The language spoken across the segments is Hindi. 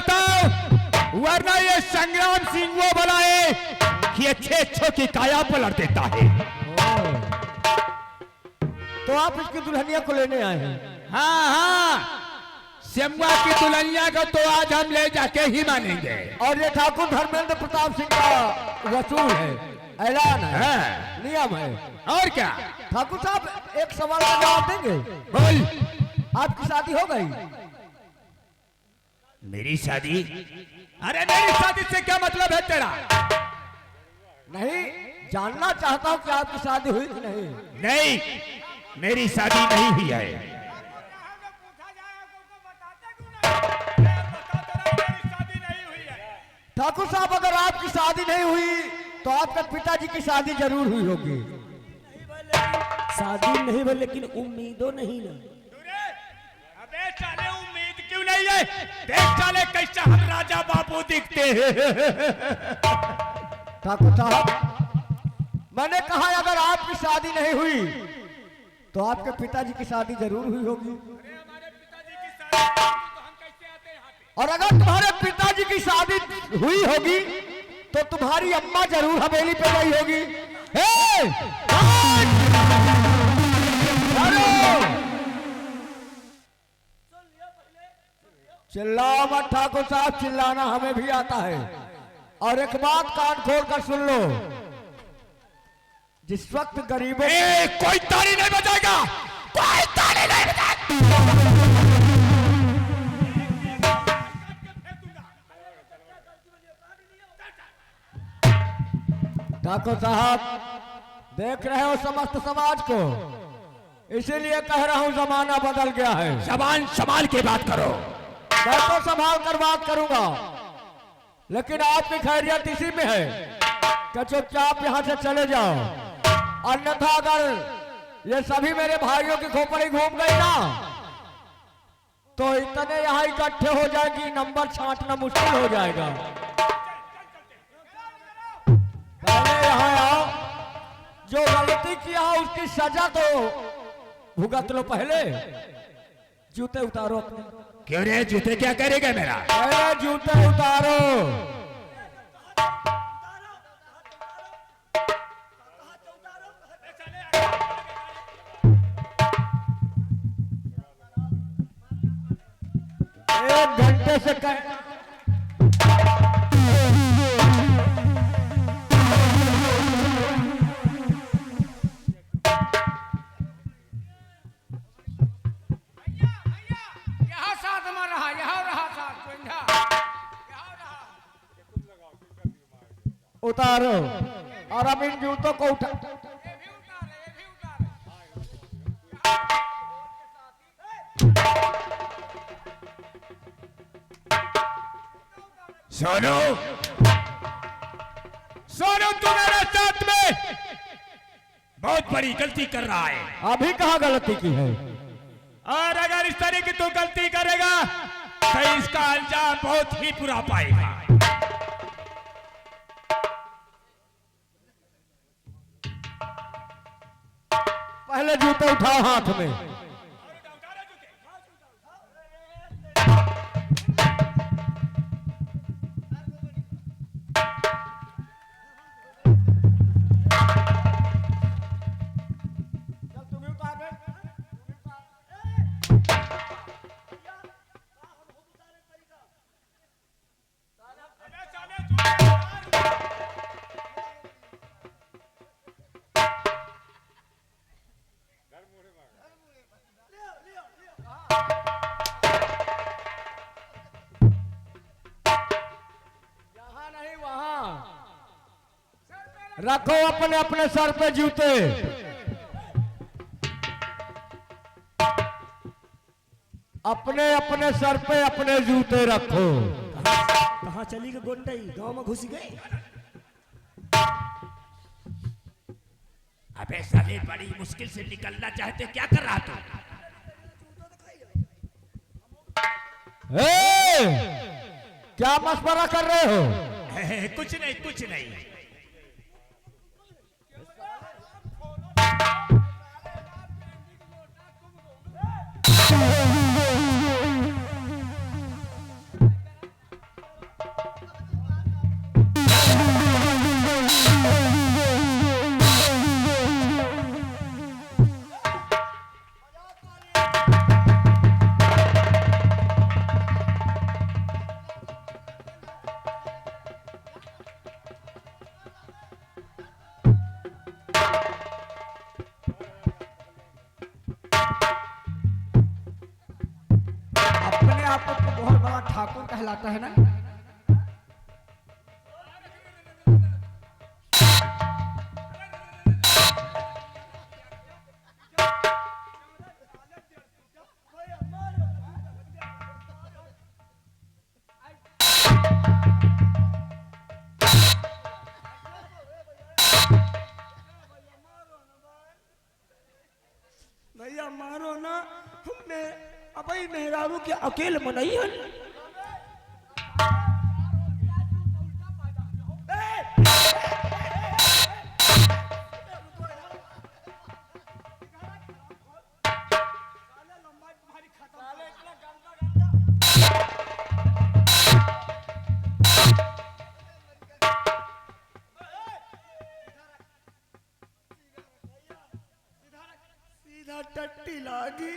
बताओ, वरना ये संग्राम सिंह वो भला है कि ये छेछों की काया पलट देता है। तो आप इसकी दुल्हनिया को लेने आए हैं? हाँ हाँ, शंभुआ की दुल्हनिया को तो आज हम ले जाके ही मानेंगे। और ये ठाकुर धर्मेंद्र प्रताप सिंह का वसूल है, ऐलान है, नियम है। और क्या ठाकुर साहब, एक सवाल का जवाब देंगे? बोल। आपकी शादी हो गई? मेरी शादी? अरे मेरी शादी से क्या मतलब है तेरा? नहीं, जानना चाहता हूँ कि आपकी शादी हुई कि नहीं। नहीं, मेरी शादी नहीं हुई है। ठाकुर साहब, अगर आपकी शादी नहीं हुई तो आपके पिताजी की शादी जरूर हुई होगी। शादी नहीं हुई लेकिन उम्मीदों नहीं ना। अबे साले, उम्मीद क्यों नहीं है? देख साले कैसा हम राजा बाबू दिखते हैं। ठाकुर साहब, मैंने कहा अगर आपकी शादी नहीं हुई तो आपके पिताजी की शादी जरूर हुई होगी। और अगर तुम्हारे पिताजी की शादी हुई होगी तो तुम्हारी अम्मा जरूर हवेली पे गई होगी। चिल्लाओ मत ठाकुर साहब, चिल्लाना हमें भी आता है। और एक बात कान खोल कर सुन लो, जिस वक्त गरीबों कोई ताली नहीं बजाएगा, कोई ताली नहीं बजाएगा। ठाकुर साहब, देख रहे हो समस्त समाज को, इसीलिए कह रहा हूं जमाना बदल गया है। जबान संभाल के बात करो। मैं तो संभाल कर बात करूंगा, लेकिन आपकी खैरियत इसी में है कि चुपचाप यहां से चले जाओ, अन्यथा अगर ये सभी मेरे भाइयों की खोपड़ी घूम गई ना तो इतने यहां इकट्ठे हो जाएगी, नंबर छांटना मुश्किल हो जाएगा। पहले यहाँ आओ, जो गलती किया उसकी सजा तो भुगत लो। पहले जूते उतारो अपने। क्यों रे, जूते क्या करेगा मेरा? पहले जूते उतारो। एक घंटे से उतारो और अब इन जूतों को उठा। सोनू, सोनू, तू मेरे साथ में बहुत बड़ी गलती कर रहा है। अभी कहाँ गलती की है? और अगर इस तरह की तू गलती करेगा तो इसका अंजाम बहुत ही बुरा पाएगा। पहले जूते उठाओ हाथ में। रखो अपने अपने सर पे जूते। अपने अपने सर पे अपने जूते रखो। कहाँ चली गई गोंडई? गांव में घुस गई? अबे साले, बड़ी मुश्किल से निकलना चाहते, क्या कर रहा तू? क्या मशवरा कर रहे हो? कुछ नहीं, कुछ नहीं। बड़ा ठाकुर कहलाता है ना। भैया मारो ना, मैं अबई मेहरारू के अकेले मनई है। सीधा टट्टी लागी।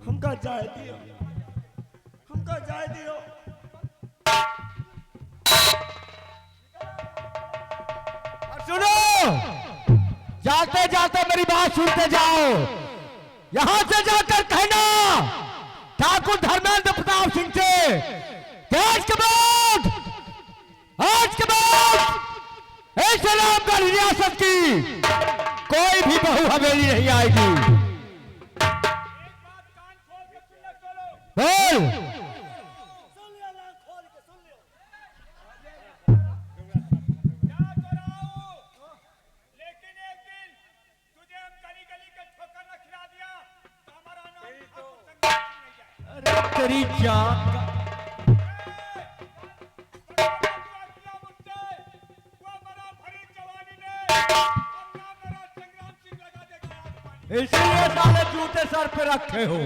हमका जाए दियो, हमका जाए दियो। सुनो, जाते जाते मेरी बात सुनते जाओ। यहां से जाकर कहना ठाकुर धर्मेंद्र प्रताप सिंह से आज के बाद इस रामगढ़ रियासत की कोई भी बहू हवेली नहीं आएगी। बोल। तेरी जान इसलिए साले जूते सर पे रखे हो।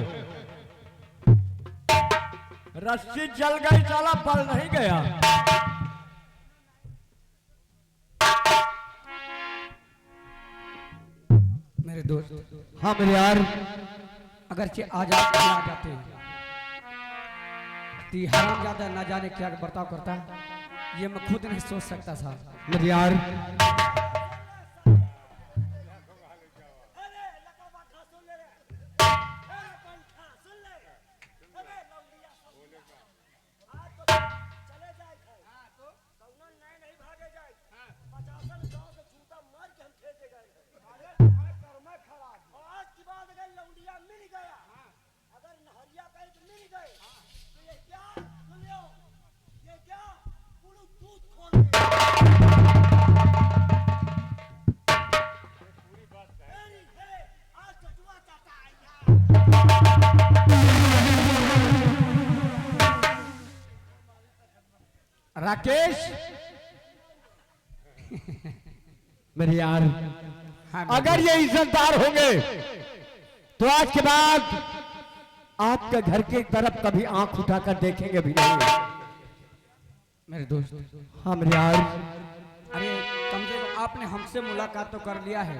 रस्सी जल गई, साला बल नहीं गया। मेरे दोस्त, हाँ मेरे यार, अगरचे आ जाते ती हराम ज्यादा ना जाने क्या बर्ताव करता, ये मैं खुद नहीं सोच सकता था। मेरे यार राकेश मेरे यार, हाँ, अगर ये इज्जतदार होंगे तो आज के बाद आपके घर की तरफ कभी आंख उठाकर देखेंगे भी नहीं। मेरे दोस्त, हाँ मेरे यार, अरे कम से कम आपने हमसे मुलाकात तो कर लिया है,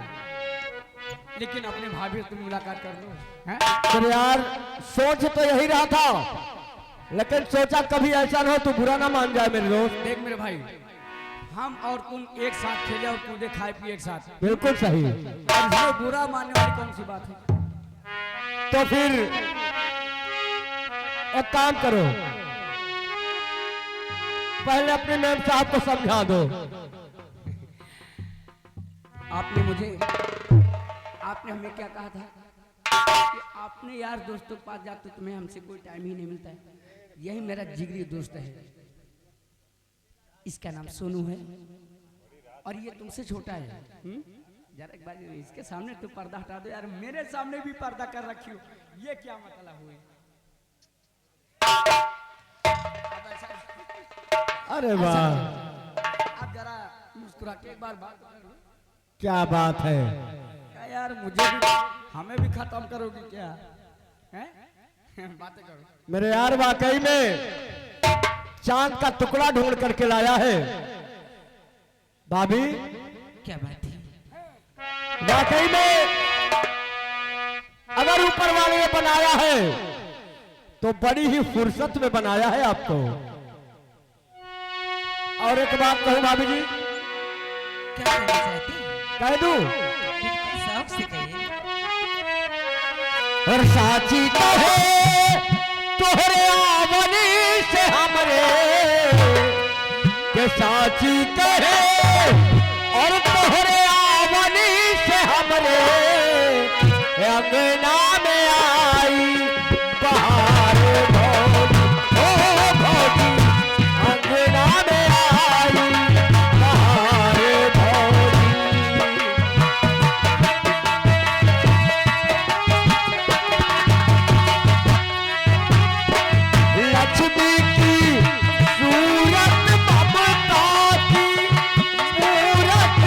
लेकिन अपने भाभी से मुलाकात कर लो। हैं? मेरे यार सोच तो यही रहा था, लेकिन सोचा कभी ऐसा ना हो तो बुरा ना मान जाए मेरे दोस्त। देख मेरे भाई, हम और तुम एक साथ खेले और कूदे खाए पिए एक साथ, बिल्कुल सही। और इसमें बुरा मानने वाली कौन सी बात है? तो फिर एक काम करो, पहले अपने मेम साहब को समझा दो। आपने हमें क्या कहा था कि आपने यार दोस्तों के पास जाते तो तुम्हें हमसे कोई टाइम ही नहीं मिलता है। यही मेरा जिगरी दोस्त है, इसका नाम सोनू है और ये तुमसे छोटा है। जरा एक बार इसके सामने तो पर्दा हटा दो यार, मेरे सामने भी पर्दा कर रखी हो, ये क्या मतलब हुई? अरे वाह, आप जरा मुस्कुरा के एक बार बात करो। क्या बात है क्या यार, मुझे भी हमें भी खत्म करोगी क्या? हैं? बातें करो मेरे यार, वाकई में चांद का टुकड़ा ढूंढ करके लाया है। भाभी क्या बात है? वाकई में अगर ऊपर वाले ने बनाया है तो बड़ी ही फुर्सत में बनाया है आपको। और एक बात कहूं भाभी जी, क्या कहना चाहती हैं? कह दूं? बिल्कुल साफ से कहिए। और साची कहे तोहरे आवनी से हमरे के साची कहे और तोहरे आवनी से हमरे अंगना में आई बहार भौजी, ओ भौजी अंगना में आई बहार भौजी। लक्ष्मी की सूरत ममता की मूरत,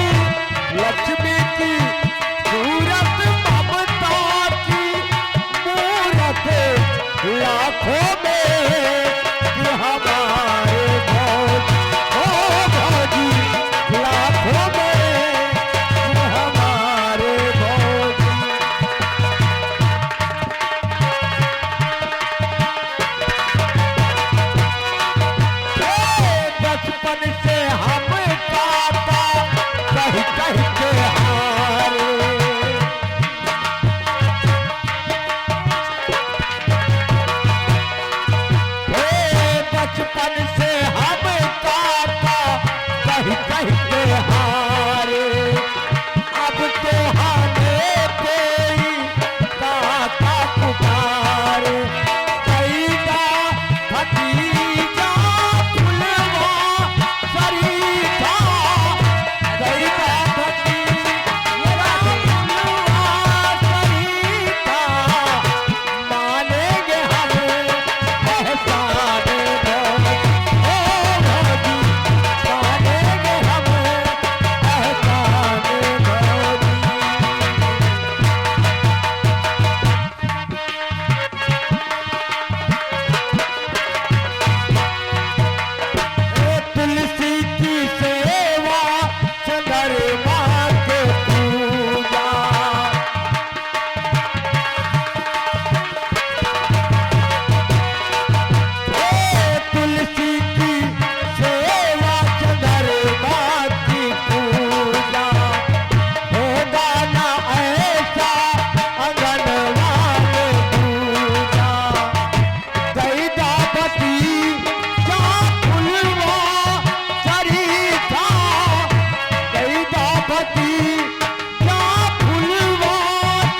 लक्ष्मी की सूरत ममता की मूरत लाखों में कि हमारे भौजी, ओ भौजी लाखों में कि हमारे भौजी। बचपन से हम काका कह कह के हारे, बचपन से हम काका कह कह के हारे। अब तो हमें कोई काका पुकारे, कैदा भतीजा फुलवा सरीता, कैदा भतीजा फुलवा सरीता, मानेंगे हम एहसान भौजी, ओ भौजी मानेंगे हम एहसान भौजी। तुलसी की सेवा चंद्रमा के पूजा, तुलसी की सेवा चंद्रमा की पूजा, होगा ना ऐसा अंगनवा में पूजा। कैदा भतीजा फुलवा सरीता, कैदा भतीजा फुलवा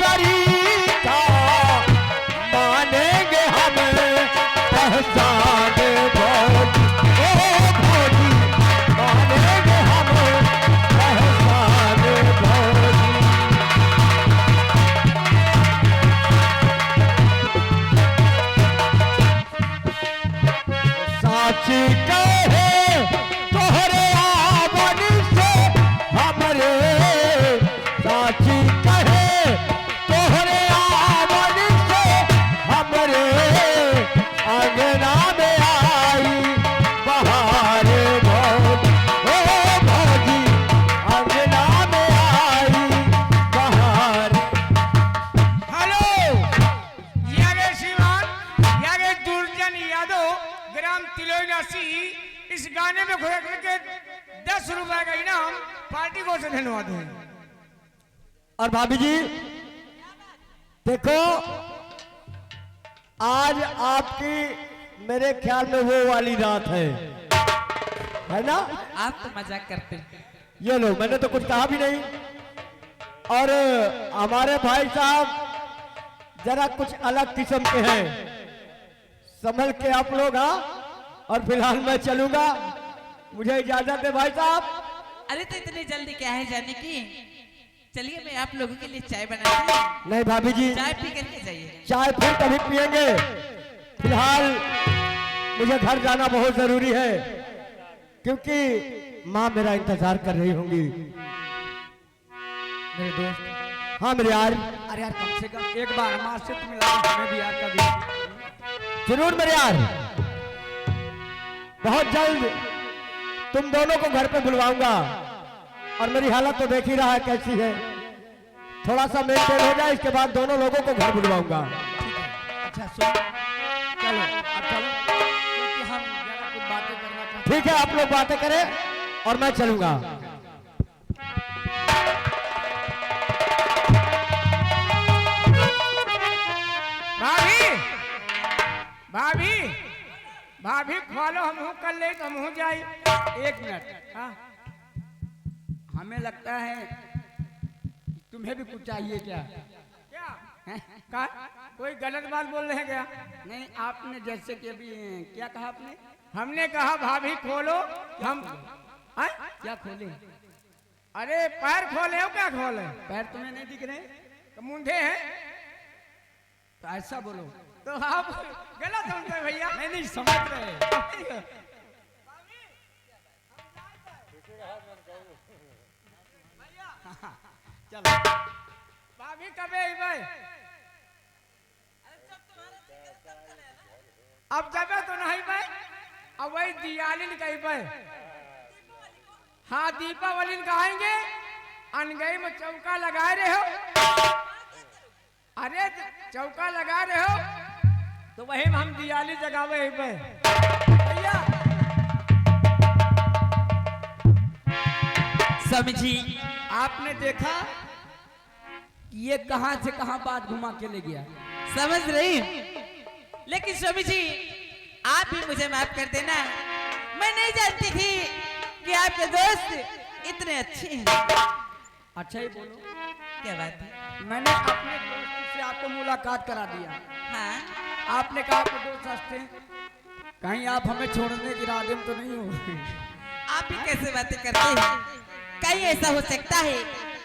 सरीता, मानेंगे हम एहसान भौजी, ओ भौजी मानेंगे हम एहसान भौजी। साची कहे तोहरे आवनी से हमरे, साची कहे तोहरे आवनी से हमरे अंगना में आई बहार भौजी, ओ भौजी अंगना में आई बहार। हेलो, यारे श्रीमान, यारे दुर्जन यादव, ग्राम तिलोनासी, इस गाने में घोड़ा करके 10 रुपए का इनाम पार्टी को से धन्यवाद है। और भाभी जी देखो, आज आपकी मेरे ख्याल में वो वाली रात है ना? आप तो मजाक करते हैं। ये लो, मैंने तो कुछ कहा भी नहीं। और हमारे भाई साहब जरा कुछ अलग किस्म के हैं, संभल के आप लोग। हाँ, और फिलहाल मैं चलूंगा, मुझे इजाजत है भाई साहब। अरे तो इतनी जल्दी क्या है जाने की? चलिए मैं आप लोगों के लिए चाय बनाती हूँ। नहीं भाभी जी, चाय पी करके जाइए। चाय फिर कभी पिएंगे, फिलहाल मुझे घर जाना बहुत जरूरी है, क्योंकि माँ मेरा इंतजार कर रही होंगी। मेरे दोस्त, हाँ मेरे यार, अरे यार कम से कम एक बार माँ से तो मिला दो हमें भी यार कभी। जरूर मेरे यार, बहुत जल्द तुम दोनों को घर पे बुलवाऊंगा। और मेरी हालत तो देख ही रहा है कैसी है, थोड़ा सा मेंटेन हो जाए, इसके बाद दोनों लोगों को घर बुलवाऊंगा। अच्छा सुन, चलो अब चलो, क्योंकि हम जरा कुछ बातें करना चाहते ठीक है, आप लोग बातें करें और मैं चलूंगा। भाभी भाभी भाभी खोलो, हम कर ले तो हम जाई। हैं। एक मिनट, हाँ हमें लगता है तुम्हें भी कुछ चाहिए क्या? क्या हैं? का कोई गलत बात बोल रहे हैं क्या? नहीं, आपने जैसे कि अभी क्या कहा आपने? हमने कहा भाभी खोलो, हम हाँ? क्या खोले? अरे पैर खोले हो, क्या खोले? पैर तुम्हें नहीं दिख रहे? तो मुंडे हैं तो ऐसा बोलो। तो आप गलत समझते भैया। नहीं नहीं, समझ रहे। चलो भाभी कबे भाई अब जबे तो नहीं भाई, अब वही दिवाली कही भाई। हाँ दीपावली कहेंगे, अनगई में चौका लगा रहे हो। अरे चौका लगा रहे हो तो वही में हम दिवाली जगावे भैया। स्वामी जी, आपने देखा कि ये कहां से कहां बात घुमा के ले गया। समझ रही, लेकिन स्वामी जी आप भी मुझे माफ कर देना। मैं नहीं जानती थी कि आपके दोस्त इतने अच्छे हैं। अच्छा ही बोलो, क्या बात है? मैंने अपने दोस्त से आपको मुलाकात करा दिया। हाँ, आपने कहा आपके दोस्त हंसते हैं, कहीं आप हमें छोड़ने के इरादे में तो नहीं हो? आप भी कैसे बातें करते हैं? कहीं ऐसा हो सकता है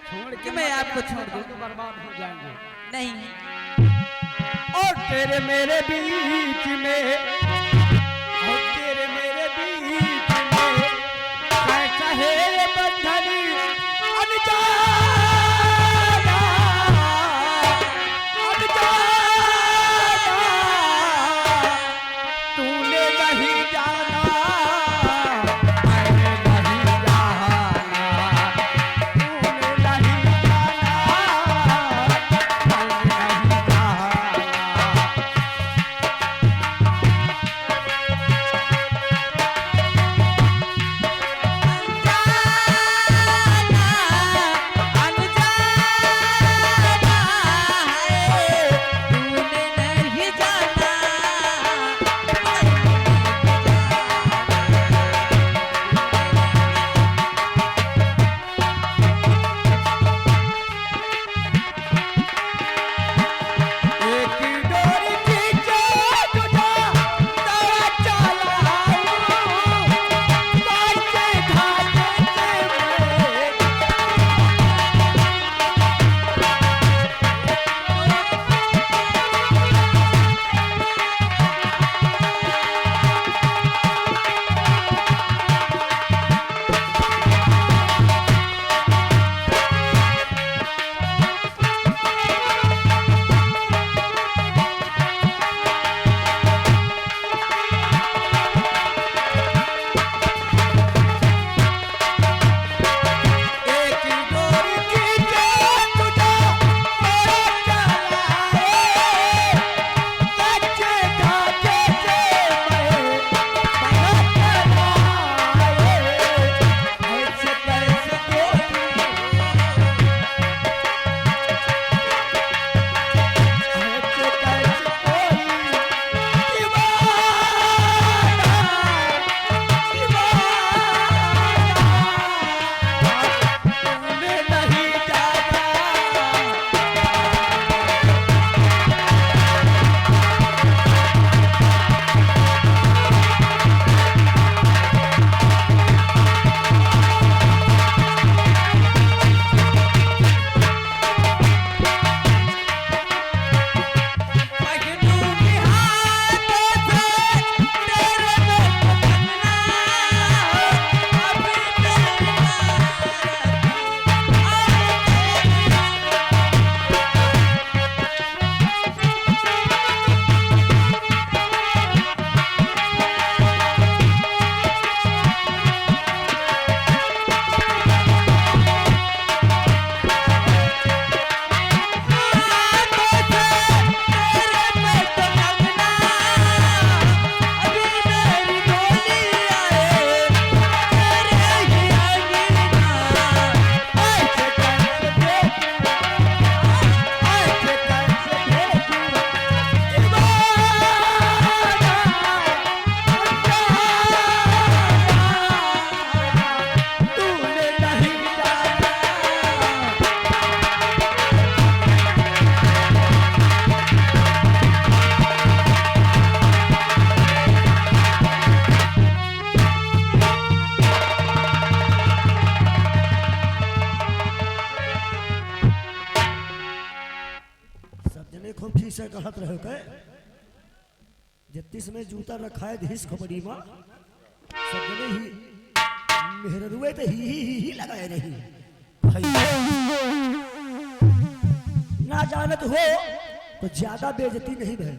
छोड़ कि मैं आपको छोड़ दूं? तो बर्बाद हो जाएंगे। नहीं, और तेरे मेरे बीच में, और तेरे मेरे बीच में कैसा है ये बंधन अनजाना, अनजाना, तूने नहीं जाना, मैंने नहीं जाना, तूने नहीं जाना, मैंने नहीं जाना। से कहत रहे के जत्तीस में जूता रखा है धीस खोपड़ी में सब जने ही मेहरुए तो ही लगाए रही भाई ना जानत हो तो ज्यादा बेइज्जती नहीं भे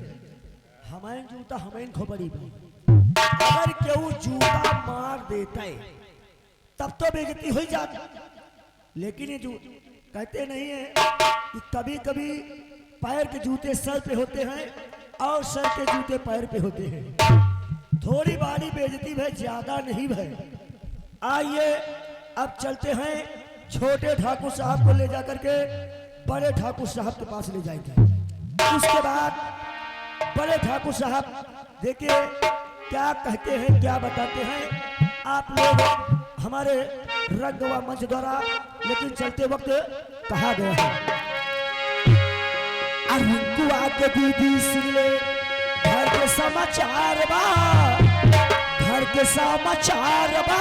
हमारे जूता हमारे खोपड़ी में अगर केहू जूता मार देता है तब तो बेइज्जती हो जाती लेकिन ये जो कहते नहीं है कि कभी कभी पैर के जूते सर पे होते हैं और सर के जूते पैर पे होते हैं थोड़ी बारी बेइज्जती है ज्यादा नहीं है आइए अब चलते हैं छोटे ठाकुर साहब को ले जाकर के बड़े ठाकुर साहब के पास ले जाएंगे उसके बाद बड़े ठाकुर साहब देखिए क्या कहते हैं क्या बताते हैं आप लोग हमारे रंग व मंच द्वारा लेकिन चलते वक्त कहा गया है अरुकुआ के दीदी सुन ले घर के समाचार बा घर के समाचार बा